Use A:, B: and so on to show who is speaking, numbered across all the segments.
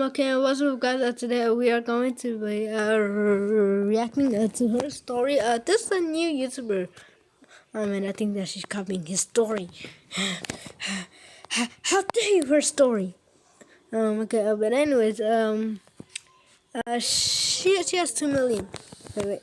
A: Okay, what's up, guys? Today we are going to be reacting to her story. This is a new YouTuber. And I think that she's copying his story. How dare you, her story? Okay, but anyways, she has 2 million. Wait.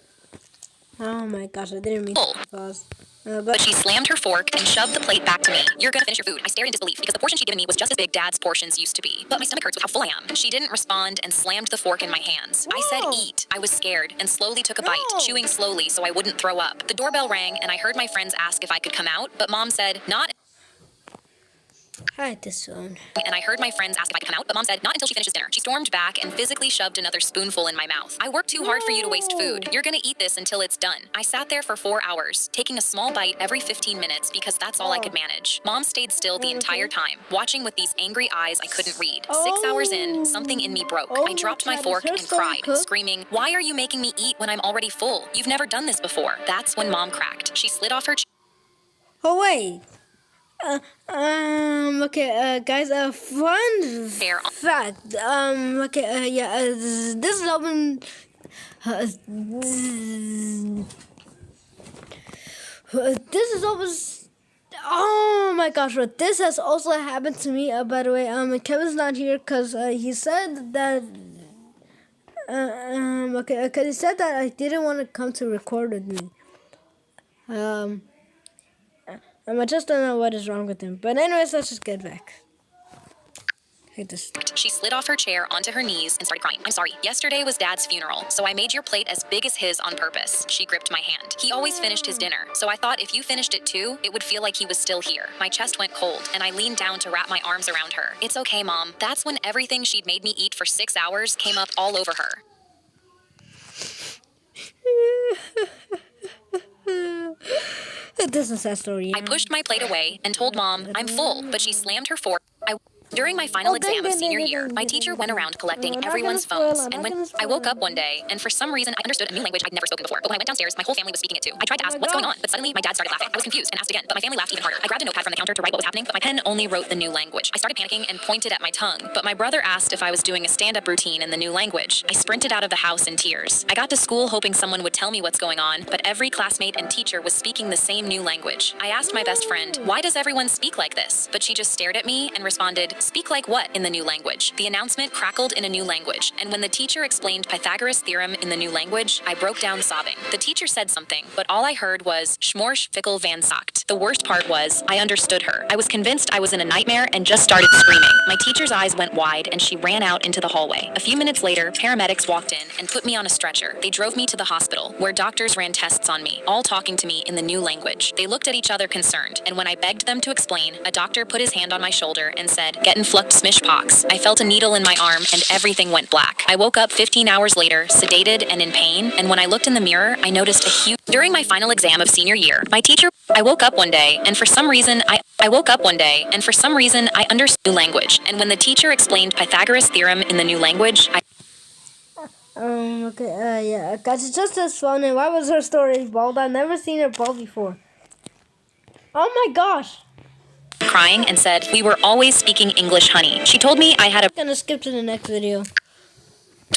A: Oh my gosh, I didn't mean to pause.
B: But she slammed her fork and shoved the plate back to me. You're gonna finish your food. I stared in disbelief because the portion she'd given me was just as big Dad's portions used to be. But my stomach hurts with how full I am. She didn't respond and slammed the fork in my hands. I said eat. I was scared and slowly took a bite, chewing slowly so I wouldn't throw up. The doorbell rang and I heard my friends ask if I could come out, but Mom said not.
A: Hide this phone.
B: And I heard my friends ask if I could come out, but Mom said not until she finishes dinner. She stormed back and physically shoved another spoonful in my mouth. I worked too hard for you to waste food. You're gonna eat this until it's done. I sat there for 4 hours, taking a small bite every 15 minutes because that's all I could manage. Mom stayed still the entire time, watching with these angry eyes I couldn't read. 6 hours in, something in me broke. I dropped my fork and cried, screaming, "Why are you making me eat when I'm already full? You've never done this before." That's when Mom cracked. She slid off her
A: Oh wait. Okay, guys, fun fact, okay, yeah, this album, this is almost, oh my gosh, but this has also happened to me, by the way, Kevin's not here, because, he said that, okay, because he said that I didn't want to come to record with me, I just don't know what is wrong with him. But anyways, let's just get back. Hate this.
B: She slid off her chair onto her knees and started crying. "I'm sorry. Yesterday was Dad's funeral, so I made your plate as big as his on purpose." She gripped my hand. "He always finished his dinner, so I thought if you finished it too, it would feel like he was still here." My chest went cold, and I leaned down to wrap my arms around her. "It's okay, Mom." That's when everything she'd made me eat for 6 hours came up all over her.
A: This is a story.
B: I pushed my plate away and told Mom I'm full, but she slammed her fork. During my final exam of senior year, my teacher went around collecting everyone's phones, and when I woke up one day, and for some reason I understood a new language I'd never spoken before, but when I went downstairs, my whole family was speaking it too. I tried to ask what's going on, but suddenly my dad started laughing. I was confused and asked again, but my family laughed even harder. I grabbed a notepad from the counter to write what was happening, but my pen only wrote the new language. I started panicking and pointed at my tongue, but my brother asked if I was doing a stand-up routine in the new language. I sprinted out of the house in tears. I got to school hoping someone would tell me what's going on, but every classmate and teacher was speaking the same new language. I asked my best friend, "Why does everyone speak like this?" But she just stared at me and responded, "Speak like what?" in the new language. The announcement crackled in a new language, and when the teacher explained Pythagoras' theorem in the new language, I broke down sobbing. The teacher said something, but all I heard was Schmorsch Fickel van Sagt. The worst part was, I understood her. I was convinced I was in a nightmare and just started screaming. My teacher's eyes went wide and she ran out into the hallway. A few minutes later, paramedics walked in and put me on a stretcher. They drove me to the hospital, where doctors ran tests on me, all talking to me in the new language. They looked at each other concerned, and when I begged them to explain, a doctor put his hand on my shoulder and said, "Gettin' flucked smish pox." I felt a needle in my arm and everything went black. I woke up 15 hours later, sedated and in pain, and when I looked in the mirror, I noticed a huge... During my final exam of senior year, my teacher... I woke up one day, and for some reason, I understood language, and when the teacher explained Pythagoras' theorem in the new language,
A: Okay, yeah, guys, it's just as funny. Why was her story bald? I've never seen her bald before. Oh my gosh.
B: Crying and said, "We were always speaking English, honey." She told me I had a...
A: Gonna skip to the next video.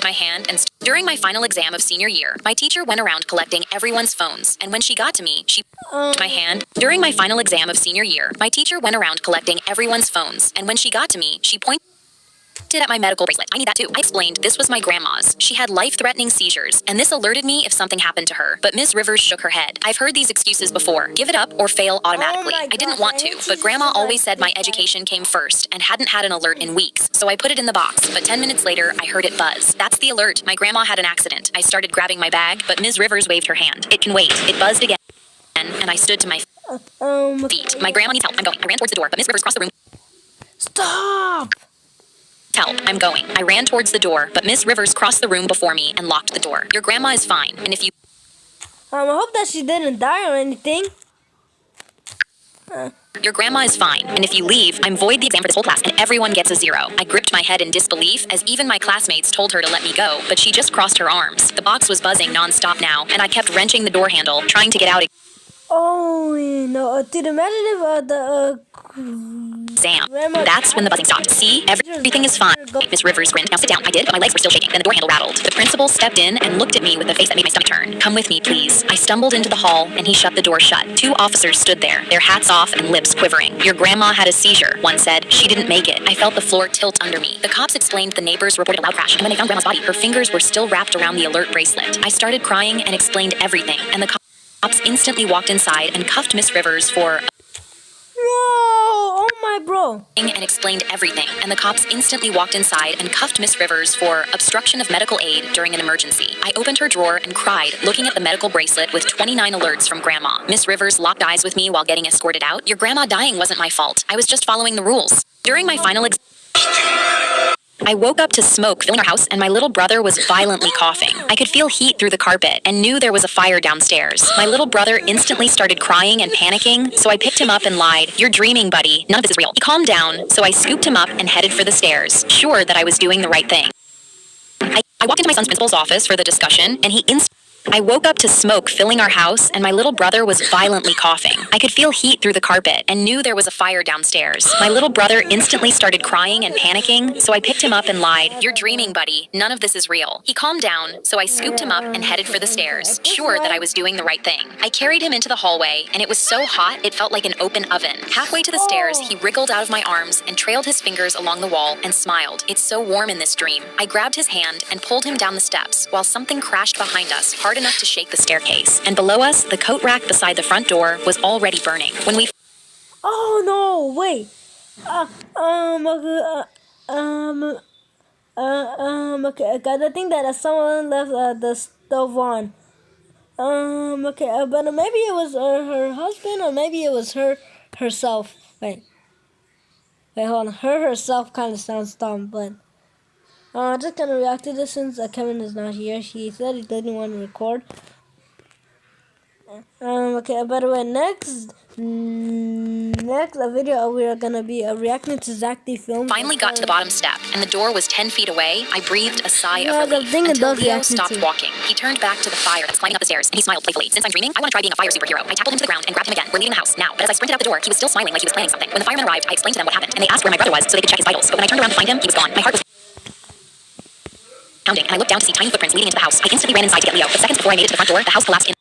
B: My hand and during my final exam of senior year, my teacher went around collecting everyone's phones, and when she got to me, she my hand. During my final exam of senior year, my teacher went around collecting everyone's phones, and when she got to me, she pointed at my medical bracelet. "I need that too." I explained this was my grandma's. She had life-threatening seizures, and this alerted me if something happened to her. But Ms. Rivers shook her head. "I've heard these excuses before. Give it up or fail automatically." I didn't want to, but Grandma always said my education came first and hadn't had an alert in weeks, so I put it in the box. But 10 minutes later, I heard it buzz. That's the alert. My grandma had an accident. I started grabbing my bag, but Ms. Rivers waved her hand. "It can wait." It buzzed again, and I stood to my feet. "My grandma needs help. I'm going." I ran towards the door, but Ms. Rivers crossed the room.
A: Stop!
B: "Help, I'm going." I ran towards the door, but Miss Rivers crossed the room before me and locked the door. "Your grandma is fine, and if you..."
A: I hope that she didn't die or anything.
B: "Your grandma is fine, and if you leave, I'm void the exam for this whole class, and everyone gets a 0. I gripped my head in disbelief, as even my classmates told her to let me go, but she just crossed her arms. The box was buzzing non-stop now, and I kept wrenching the door handle, trying to get out.
A: Oh, no. Dude, imagine if
B: Sam.
A: Grandma-
B: That's when the buzzing stopped. See? Everything is fine. Miss Rivers grinned. Now sit down. I did, but my legs were still shaking. Then the door handle rattled. The principal stepped in and looked at me with a face that made my stomach turn. Come with me, please. I stumbled into the hall, and he shut the door shut. 2 officers stood there, their hats off and lips quivering. Your grandma had a seizure, one said. She didn't make it. I felt the floor tilt under me. The cops explained the neighbors reported a loud crash, and when they found Grandma's body, her fingers were still wrapped around the alert bracelet. I started crying and explained everything, and the cops instantly walked inside and cuffed Miss Rivers for
A: Oh my bro.
B: and explained everything, and the cops instantly walked inside and cuffed Miss Rivers for obstruction of medical aid during an emergency. I opened her drawer and cried, looking at the medical bracelet with 29 alerts from Grandma. Miss Rivers locked eyes with me while getting escorted out. Your grandma dying wasn't my fault. I was just following the rules. During my final I woke up to smoke filling our house, and my little brother was violently coughing. I could feel heat through the carpet and knew there was a fire downstairs. My little brother instantly started crying and panicking, so I picked him up and lied. You're dreaming, buddy. None of this is real. He calmed down, so I scooped him up and headed for the stairs, sure that I was doing the right thing. I walked into my son's principal's office for the discussion, and I woke up to smoke filling our house, and my little brother was violently coughing. I could feel heat through the carpet and knew there was a fire downstairs. My little brother instantly started crying and panicking, so I picked him up and lied. You're dreaming, buddy. None of this is real. He calmed down, so I scooped him up and headed for the stairs, sure that I was doing the right thing. I carried him into the hallway, and it was so hot it felt like an open oven. Halfway to the stairs, he wriggled out of my arms and trailed his fingers along the wall and smiled. It's so warm in this dream. I grabbed his hand and pulled him down the steps while something crashed behind us, hard enough to shake the staircase. And below us, the coat rack beside the front door was already burning. When we
A: Oh no, wait. Okay, because I think that someone left the stove on. Okay, but maybe it was her husband, or maybe it was herself. Wait, hold on. Herself kind of sounds dumb, but just gonna react to this since Kevin is not here. He said he didn't want to record. Okay, by the way, next video we are gonna be reacting to Zach the film.
B: Finally got to the bottom step, and the door was 10 feet away. I breathed a sigh of
A: the
B: relief
A: thing
B: until
A: about
B: Leo
A: reacting
B: stopped
A: to-
B: walking. He turned back to the fire that's climbing up the stairs, and he smiled playfully. Since I'm dreaming, I want to try being a fire superhero. I tackled him to the ground and grabbed him again. We're leaving the house now. But as I sprinted out the door, he was still smiling like he was planning something. When the firemen arrived, I explained to them what happened, and they asked where my brother was so they could check his vitals. But when I turned around to find him, he was gone. My heart was pounding, and I looked down to see tiny footprints leading into the house. I instantly ran inside to get Leo, but seconds before I made it to the front door, the house collapsed in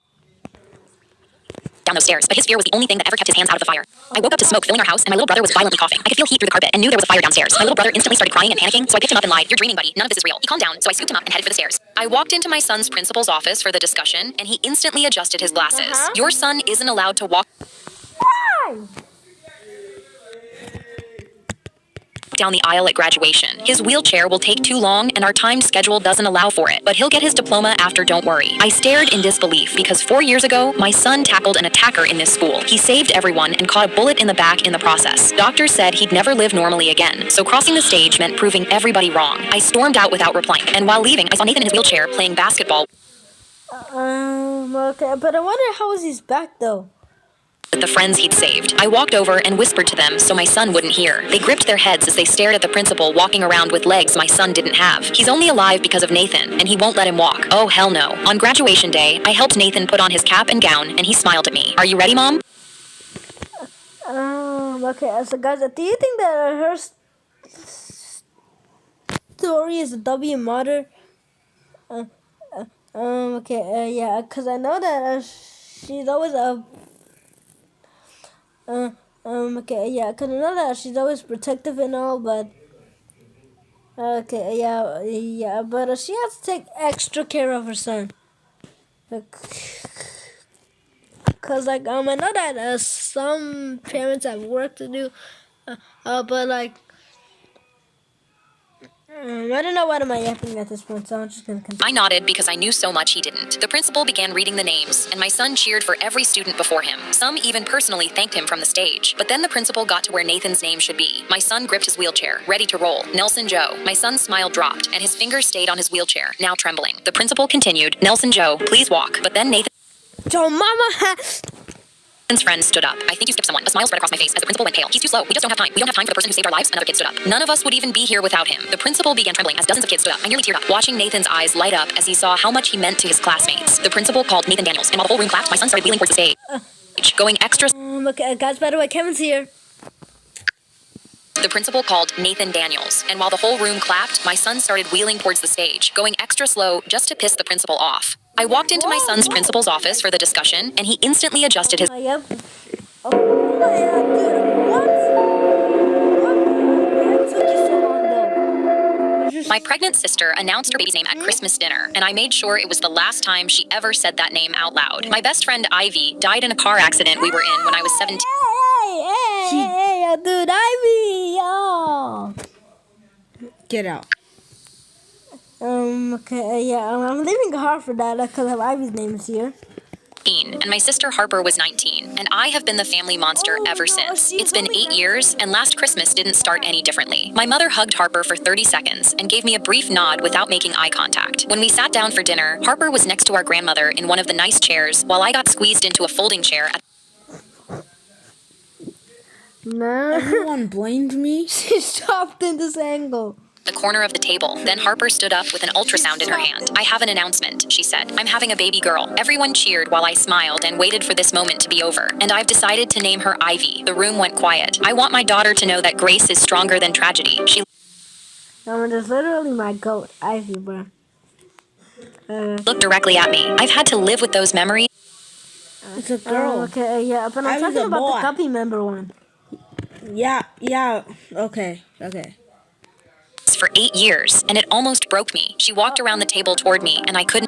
B: down those stairs, but his fear was the only thing that ever kept his hands out of the fire. I woke up to smoke filling our house, and my little brother was violently coughing. I could feel heat through the carpet and knew there was a fire downstairs. My little brother instantly started crying and panicking, so I picked him up and lied. You're dreaming, buddy. None of this is real. He calmed down, so I scooped him up and headed for the stairs. I walked into my son's principal's office for the discussion, and he instantly adjusted his glasses. Your son isn't allowed to walk down the aisle at graduation. His wheelchair will take too long, and our timed schedule doesn't allow for it, but he'll get his diploma after, don't worry. I stared in disbelief because 4 years ago, my son tackled an attacker in this school. He saved everyone and caught a bullet in the back in the process. Doctors said he'd never live normally again, so crossing the stage meant proving everybody wrong. I stormed out without replying, and while leaving, I saw Nathan in his wheelchair playing basketball
A: Okay, but I wonder how is his back though?
B: with the friends he'd saved. I walked over and whispered to them so my son wouldn't hear. They gripped their heads as they stared at the principal walking around with legs my son didn't have. He's only alive because of Nathan, and he won't let him walk. Oh, hell no. On graduation day, I helped Nathan put on his cap and gown, and he smiled at me. Are you ready, Mom?
A: Okay, so guys, do you think that her story is a W mother? Yeah, because I know that she's always because I know that she's always protective and all, but but she has to take extra care of her son. Cause I know that some parents have work to do, but like. I don't know what am I yapping at this point, so I'm just gonna continue.
B: I nodded because I knew so much he didn't. The principal began reading the names, and my son cheered for every student before him. Some even personally thanked him from the stage. But then the principal got to where Nathan's name should be. My son gripped his wheelchair, ready to roll. Nelson Joe. My son's smile dropped, and his fingers stayed on his wheelchair, now trembling. The principal continued, Nelson Joe, please walk. But then Nathan's
A: Joe, mama.
B: friend stood up. I think you skipped someone. A smile spread across my face as the principal went pale. He's too slow. We just don't have time. We don't have time for the person who saved our lives. Another kid stood up. None of us would even be here without him. The principal began trembling as dozens of kids stood up. I nearly teared up, watching Nathan's eyes light up as he saw how much he meant to his classmates. The principal called Nathan Daniels, and while the whole room clapped, my son started wheeling towards the stage. going extra.
A: Okay, guys, by the way, Kevin's here.
B: The principal called Nathan Daniels, and while the whole room clapped, my son started wheeling towards the stage, going extra slow just to piss the principal off. I walked into my son's principal's office for the discussion, and he instantly adjusted his.
A: Yep. Oh my god, dude, what? What took you so long, though?
B: My pregnant sister announced her baby's name at Christmas dinner, and I made sure it was the last time she ever said that name out loud. My best friend Ivy died in a car accident we were in when I was 17.
A: Hey, dude, Ivy, yo.
C: Get out.
A: Okay, yeah, I'm leaving hard for that because Ivy's name is here.
B: And my sister Harper was 19, and I have been the family monster ever since. It's been 8 years, and last Christmas didn't start any differently. My mother hugged Harper for 30 seconds and gave me a brief nod without making eye contact. When we sat down for dinner, Harper was next to our grandmother in one of the nice chairs, while I got squeezed into a folding chair at
A: No.
C: Everyone blamed me.
A: She stopped in this angle.
B: the corner of the table. Then Harper stood up with an ultrasound in her hand. "I have an announcement," she said. "I'm having a baby girl." Everyone cheered while I smiled and waited for this moment to be over. "And I've decided to name her Ivy." The room went quiet. "I want my daughter to know that grace is stronger than tragedy." She
A: That's literally my goat, Ivy, bro.
B: looked directly at me. I've had to live with those memories
C: It's a girl.
A: Okay, yeah, but I'm
C: I was
A: talking
C: a
A: about
C: boy.
A: the guppy member one.
C: Yeah. Okay.
B: for 8 years, and it almost broke me. She walked around the table toward me, and I couldn't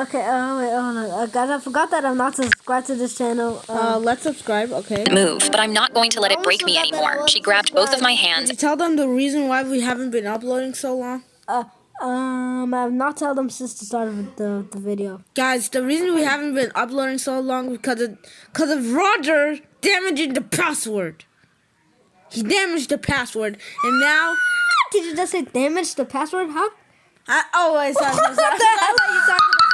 A: Okay, wait, hold on. Guys, I forgot that I'm not subscribed to this channel.
C: Let's subscribe. Okay.
B: move, but I'm not going to let it break me anymore. She grabbed both of my hands
C: Can you tell them the reason why we haven't been uploading so long?
A: I've not told them since the start of the video.
C: Guys, the reason we haven't been uploading so long is because of Roger damaging the password. He damaged the password, and now
A: Did you just say damage the password? How?
C: I
A: What the hell are you talking about?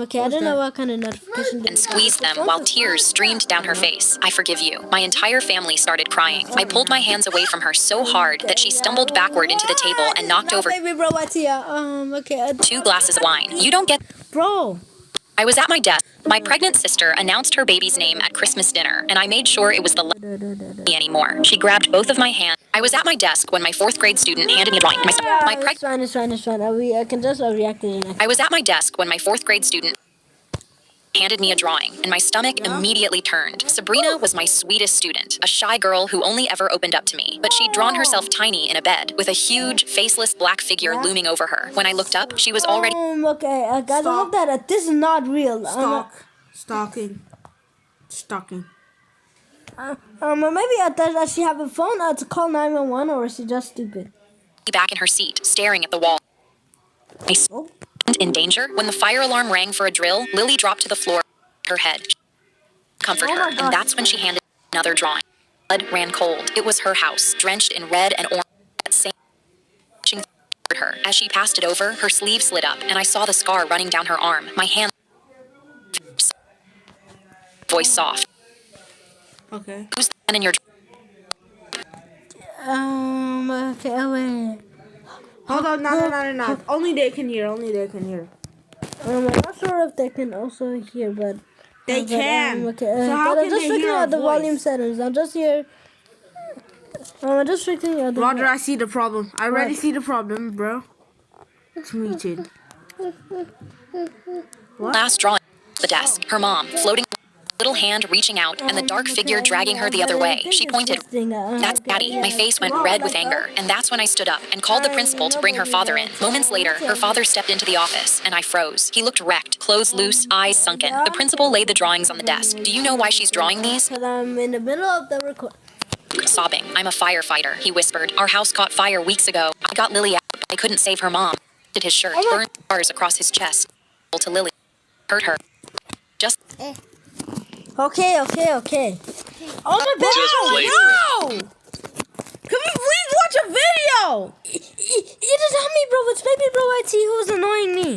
A: Okay, I don't know what kind of notification.
B: and squeezed them while tears streamed down her face. "I forgive you." My entire family started crying. I pulled my hands away from her so hard that she stumbled backward into the table and knocked over
A: Baby bro, what's here? Okay,
B: 2 glasses of wine. You don't get.
A: bro.
B: I was at my desk. My pregnant sister announced her baby's name at Christmas dinner, and I made sure it was the anymore. She grabbed both of my hands. I was at my desk when my 4th grade student handed me a drawing. My
A: It's fine. I can just react to it next.
B: I was at my desk when my 4th grade student handed me a drawing, and my stomach immediately turned. Sabrina was my sweetest student, a shy girl who only ever opened up to me, but she'd drawn herself tiny in a bed with a huge, faceless black figure looming over her. When I looked up, she was already
A: Okay, guys, I hope that this is not real.
C: Stalking.
A: Maybe does she have a phone to call 911, or is she just stupid?
B: back in her seat, staring at the wall. I wasn't in danger. When the fire alarm rang for a drill, Lily dropped to the floor, her head. Comfort her, and that's when she handed another drawing. Blood ran cold. It was her house, drenched in red and orange. That same her. As she passed it over, her sleeve slid up, and I saw the scar running down her arm. My hand. Voice soft.
C: Okay.
B: Who's the man in your?
A: Okay, wait.
C: Hold on, no. Only they can hear.
A: I'm not sure if they can also hear, but
C: They can.
A: Okay,
C: So how
A: but I'm
C: can
A: just
C: they
A: figuring
C: hear our
A: out the volume
C: voice?
A: settings. I'm just here. I'm just figuring out the.
C: Roger, I see the problem. I already see the problem, bro. It's muted.
B: Last drawing. The desk. Her mom, floating. Little hand reaching out, and the dark figure dragging her the other way. She pointed. "That's Daddy." My face went red with anger, and that's when I stood up and called the principal to bring her father in. Moments later, her father stepped into the office, and I froze. He looked wrecked, clothes loose, eyes sunken. The principal laid the drawings on the desk. "Do you know why she's drawing these?"
A: Because I'm in the middle of the record.
B: Sobbing. "I'm a firefighter," he whispered. "Our house caught fire weeks ago. I got Lily out, but I couldn't save her mom." Did his shirt, burned scars across his chest. To Lily. Hurt her. Just
A: Okay. Oh my bad.
D: Just play
C: No! Can we please watch a video?
A: It is not me, bro. It's baby bro IT who's annoying me.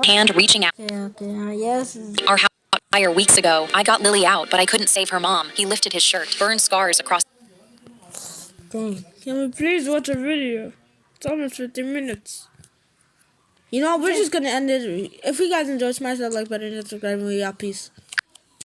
B: hand reaching out.
A: Okay. Yes.
B: Our house caught fire weeks ago. I got Lily out, but I couldn't save her mom. He lifted his shirt, burned scars across.
A: Dang.
C: Can we please watch a video? It's almost 15 minutes. You know, we're just gonna end it. If you guys enjoyed, smash that like button and subscribe, and we out. Peace.